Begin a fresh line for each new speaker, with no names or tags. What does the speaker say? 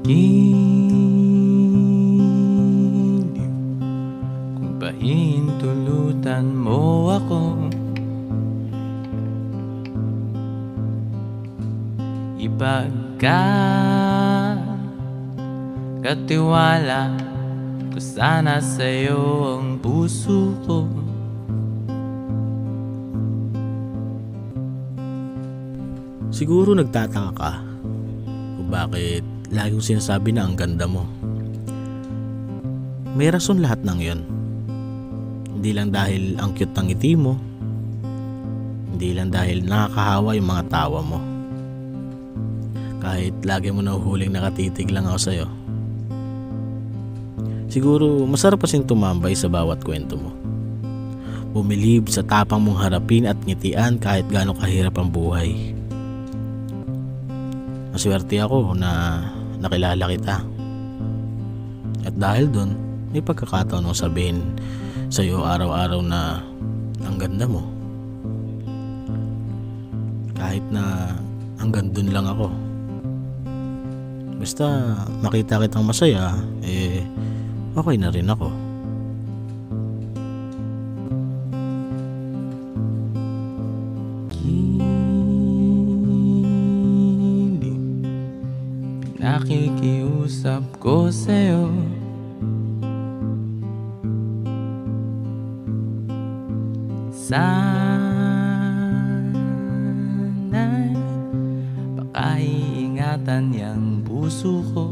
Giliw kung pahintulutan mo ako, ipagkatiwala ko sana sa'yo ang puso ko.
Siguro nagtataka ka kung bakit lagi kong sinasabi na ang ganda mo. May rason lahat ng yon. Hindi lang dahil ang cute ng ngiti mo, hindi lang dahil nakakahawa yung mga tawa mo. Kahit lagi mo nahuhuling nakatitig lang ako sa'yo. Siguro masarap kasing tumambay sa bawat kwento mo. Bumilib sa tapang mong harapin at ngitian kahit gaano kahirap ang buhay. Maswerte ako na nakilala kita. At dahil doon, may pagkakataon kong sabihin sa'yo araw-araw na ang ganda mo. Kahit na hanggang doon lang ako. Basta makita kitang masaya, okay na rin ako.
Nakikiusap ko sa'yo, sana'y pakaiingatan yang puso ko.